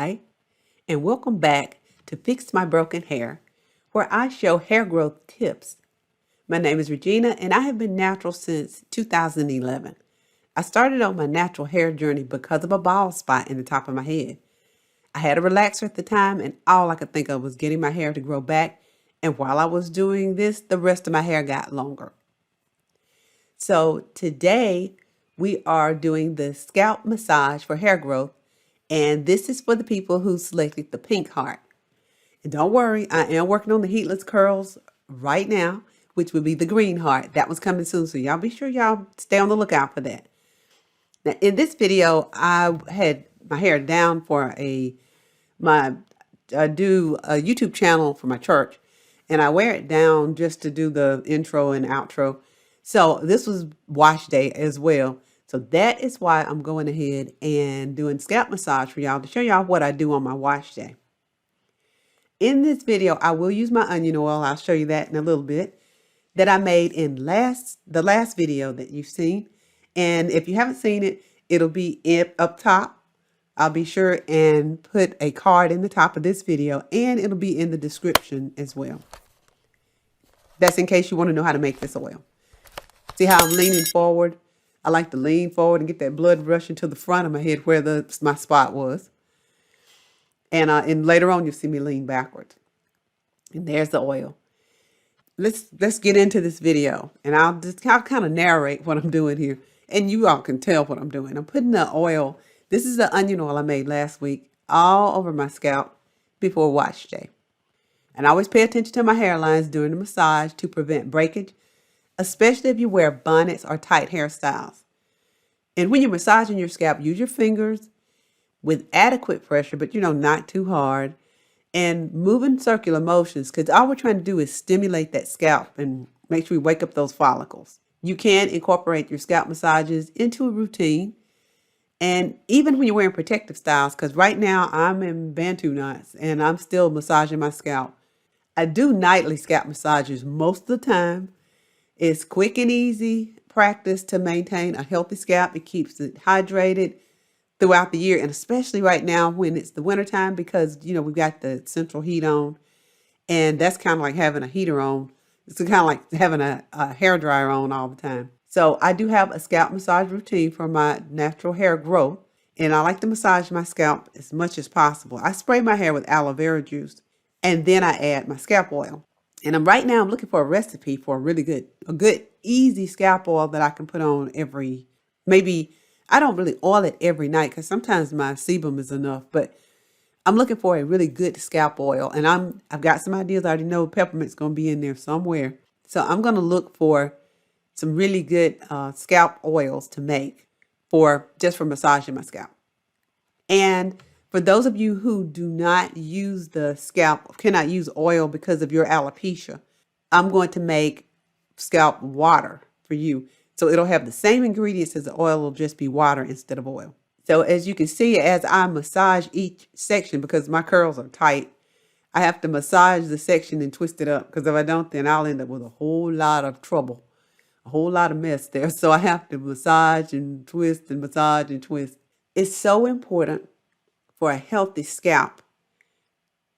Hi, and welcome back to Fix My Broken Hair, where I show hair growth tips. My name is Regina, and I have been natural since 2011. I started on my natural hair journey because of a bald spot in the top of my head. I had a relaxer at the time, and all I could think of was getting my hair to grow back. And while I was doing this, the rest of my hair got longer. So today we are doing the scalp massage for hair growth, and this is for the people who selected the pink heart. And don't worry, I am working on the heatless curls right now, which will be the green heart. That one's coming soon, so y'all be sure y'all stay on the lookout for that. Now, in this video, I had my hair down for I do a YouTube channel for my church, and I wear it down just to do the intro and outro. So this was wash day as well. So that is why I'm going ahead and doing scalp massage for y'all to show y'all what I do on my wash day. In this video, I will use my onion oil. I'll show you that in a little bit, that I made in the last video that you've seen. And if you haven't seen it, it'll be up top. I'll be sure and put a card in the top of this video, and it'll be in the description as well. That's in case you want to know how to make this oil. See how I'm leaning forward? I like to lean forward and get that blood rushing to the front of my head where my spot was. And later on, you'll see me lean backwards. And there's the oil. Let's get into this video. And I'll kind of narrate what I'm doing here. And you all can tell what I'm doing. I'm putting the oil. This is the onion oil I made last week all over my scalp before wash day. And I always pay attention to my hairlines during the massage to prevent breakage, especially if you wear bonnets or tight hairstyles. And when you're massaging your scalp, use your fingers with adequate pressure, but not too hard, and move in circular motions, because all we're trying to do is stimulate that scalp and make sure we wake up those follicles. You can incorporate your scalp massages into a routine, and even when you're wearing protective styles, because right now I'm in Bantu knots and I'm still massaging my scalp. I do nightly scalp massages most of the time. It's quick and easy practice to maintain a healthy scalp. It keeps it hydrated throughout the year, and especially right now when it's the wintertime, because we've got the central heat on, and that's kind of like having a heater on. It's kind of like having a hair dryer on all the time. So I do have a scalp massage routine for my natural hair growth, and I like to massage my scalp as much as possible. I spray my hair with aloe vera juice, and then I add my scalp oil. And I'm looking for a recipe for a good easy scalp oil that I can put on maybe I don't really oil it every night because sometimes my sebum is enough, but I'm looking for a really good scalp oil, and I've got some ideas. I already know peppermint's going to be in there somewhere. So I'm going to look for some really good scalp oils to make for massaging my scalp. And for those of you who do not use the scalp, cannot use oil because of your alopecia, I'm going to make scalp water for you. So it'll have the same ingredients as the oil, will just be water instead of oil. So as you can see, as I massage each section, because my curls are tight, I have to massage the section and twist it up, because if I don't, then I'll end up with a whole lot of trouble, a whole lot of mess there. So I have to massage and twist and massage and twist. It's so important for a healthy scalp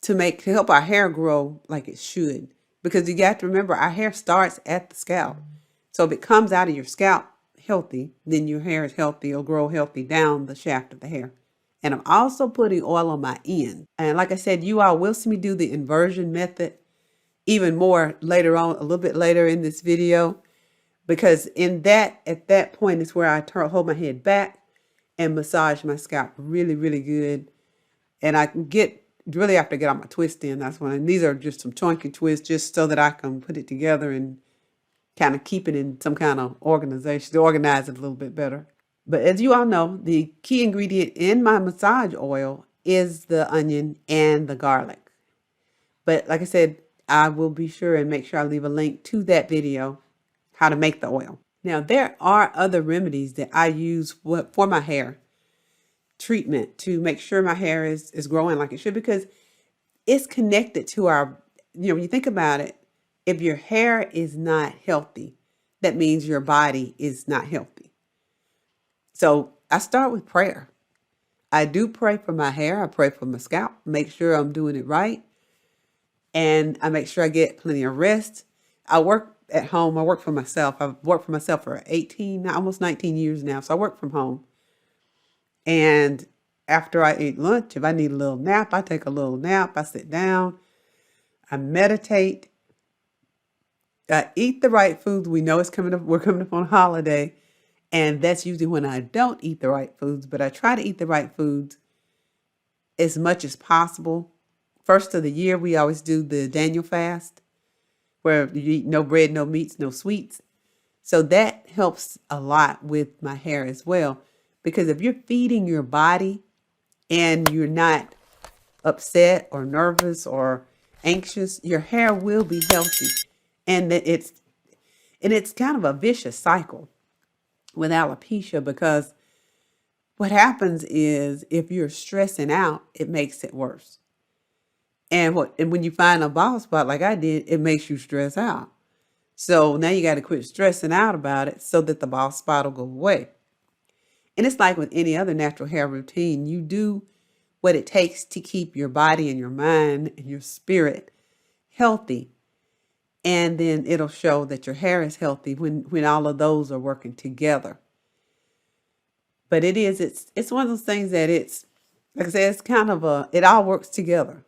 to help our hair grow like it should, because you got to remember our hair starts at the scalp. So if it comes out of your scalp healthy, then your hair is healthy. It'll grow healthy down the shaft of the hair. And I'm also putting oil on my end. And like I said, you all will see me do the inversion method even more later on, a little bit later in this video, because at that point is where I hold my head back and massage my scalp really, really good. And I can really have to get all my twists in. That's when, and these are just some chunky twists just so that I can put it together and kind of keep it in some kind of organization, to organize it a little bit better. But as you all know, the key ingredient in my massage oil is the onion and the garlic. But like I said, I will be sure and make sure I leave a link to that video, how to make the oil. Now, there are other remedies that I use for my hair treatment to make sure my hair is growing like it should, because it's connected to our, when you think about it, if your hair is not healthy, that means your body is not healthy. So I start with prayer. I do pray for my hair. I pray for my scalp, make sure I'm doing it right. And I make sure I get plenty of rest. I work at home. I work for myself. I've worked for myself for 18, almost 19 years now. So I work from home. And after I eat lunch, if I need a little nap, I take a little nap. I sit down. I meditate. I eat the right foods. We know it's coming up. We're coming up on holiday. And that's usually when I don't eat the right foods. But I try to eat the right foods as much as possible. First of the year, we always do the Daniel fast, where you eat no bread, no meats, no sweets. So that helps a lot with my hair as well. Because if you're feeding your body and you're not upset or nervous or anxious, your hair will be healthy. And it's kind of a vicious cycle with alopecia, because what happens is if you're stressing out, it makes it worse. And when you find a bald spot like I did, it makes you stress out. So now you got to quit stressing out about it so that the bald spot will go away. And it's like with any other natural hair routine, you do what it takes to keep your body and your mind and your spirit healthy. And then it'll show that your hair is healthy when all of those are working together. But it's one of those things that it's, like I said, it's kind of it all works together.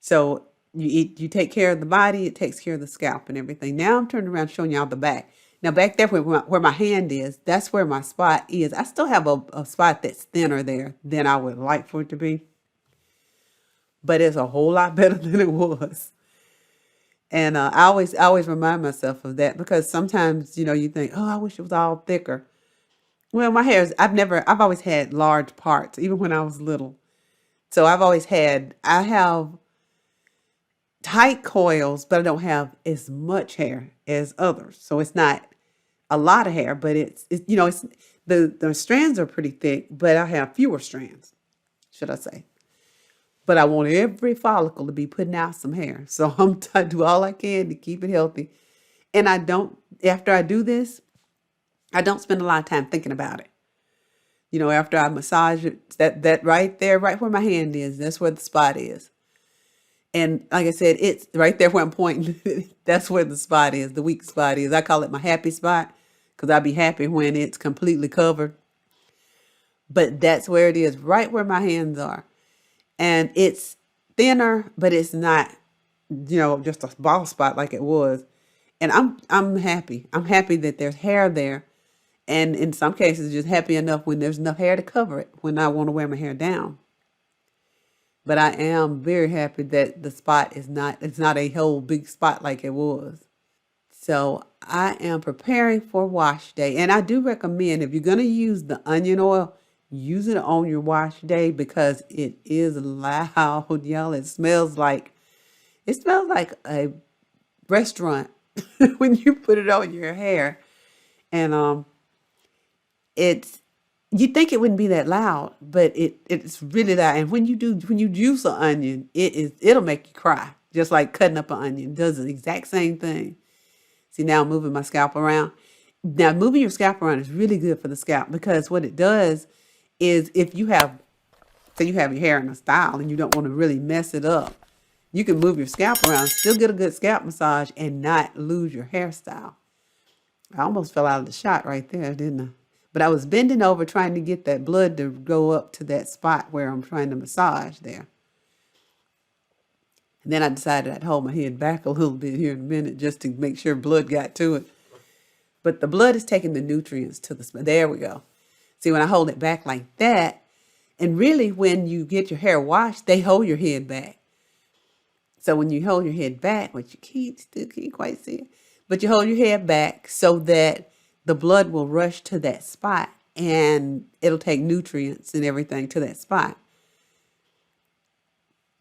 So you take care of the body, it takes care of the scalp and everything. Now I'm turning around showing y'all the back. Now back there where my hand is, that's where my spot is. I still have a spot that's thinner there than I would like for it to be. But it's a whole lot better than it was. And I always remind myself of that, because sometimes, you think, oh, I wish it was all thicker. Well, my hair is, I've always had large parts, even when I was little. So I have tight coils, but I don't have as much hair as others. So it's not a lot of hair, but it's the strands are pretty thick, but I have fewer strands, should I say. But I want every follicle to be putting out some hair. So I do all I can to keep it healthy. And after I do this, I don't spend a lot of time thinking about it. After I massage it, that right there, right where my hand is, that's where the spot is. And like I said, it's right there where I'm pointing. That's where the spot is, the weak spot is. I call it my happy spot, because I'll be happy when it's completely covered. But that's where it is, right where my hands are. And it's thinner, but it's not, just a bald spot like it was. And I'm happy. I'm happy that there's hair there. And in some cases, just happy enough when there's enough hair to cover it when I want to wear my hair down. But I am very happy that the spot it's not a whole big spot like it was. So I am preparing for wash day. And I do recommend, if you're going to use the onion oil, use it on your wash day, because it is loud, y'all. It smells like a restaurant when you put it on your hair. And you'd think it wouldn't be that loud, but it's really loud. And when you juice an onion, it'll make you cry, just like cutting up an onion. It does the exact same thing. See, now I'm moving my scalp around. Now, moving your scalp around is really good for the scalp, because what it does is, if you have your hair in a style and you don't want to really mess it up, you can move your scalp around, still get a good scalp massage, and not lose your hairstyle. I almost fell out of the shot right there, didn't I? But I was bending over trying to get that blood to go up to that spot where I'm trying to massage there. And then I decided I'd hold my head back a little bit here in a minute, just to make sure blood got to it. But the blood is taking the nutrients to the spot. There we go. See, when I hold it back like that, and really when you get your hair washed, they hold your head back. So when you hold your head back, which you still can't quite see it, but you hold your head back so that the blood will rush to that spot, and it'll take nutrients and everything to that spot.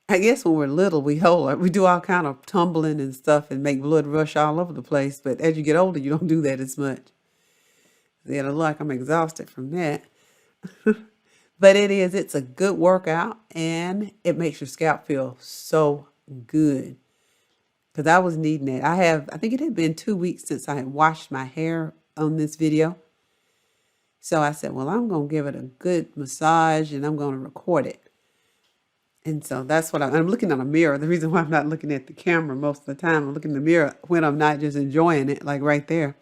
I guess when we're little, we do all kind of tumbling and stuff and make blood rush all over the place. But as you get older, you don't do that as much. Yeah, like I'm exhausted from that. But it's a good workout, and it makes your scalp feel so good. Because I was needing it. I think it had been 2 weeks since I had washed my hair on this video. So I said, well, I'm going to give it a good massage and I'm going to record it. And so that's what I'm looking at a mirror. The reason why I'm not looking at the camera most of the time, I'm looking in the mirror when I'm not just enjoying it, like right there.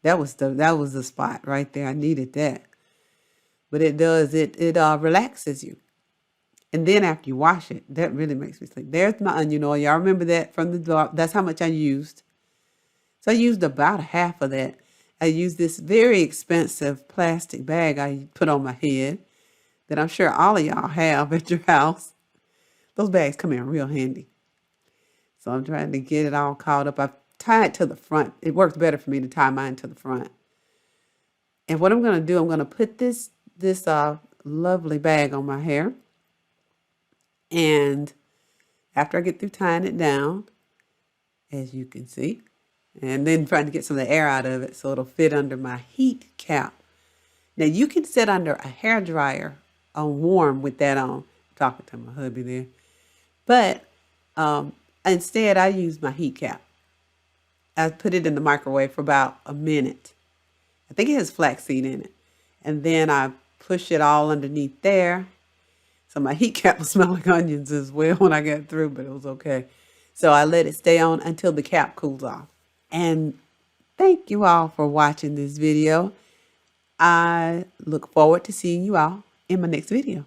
That was the spot right there. I needed that. But it relaxes you. And then after you wash it, that really makes me sleep. There's my onion oil. Y'all remember that from the drawer? That's how much I used. So I used about half of that. I used this very expensive plastic bag I put on my head that I'm sure all of y'all have at your house. Those bags come in real handy. So I'm trying to get it all caught up. I've tied to the front. It works better for me to tie mine to the front. And what I'm going to do, I'm going to put this lovely bag on my hair. And after I get through tying it down, as you can see, and then trying to get some of the air out of it so it'll fit under my heat cap. Now you can sit under a hair dryer on warm with that on. I'm talking to my hubby there. But instead I use my heat cap. I put it in the microwave for about a minute. I think it has flaxseed in it. And then I push it all underneath there. So my heat cap will smell like onions as well when I got through, but it was okay. So I let it stay on until the cap cools off. And thank you all for watching this video. I look forward to seeing you all in my next video.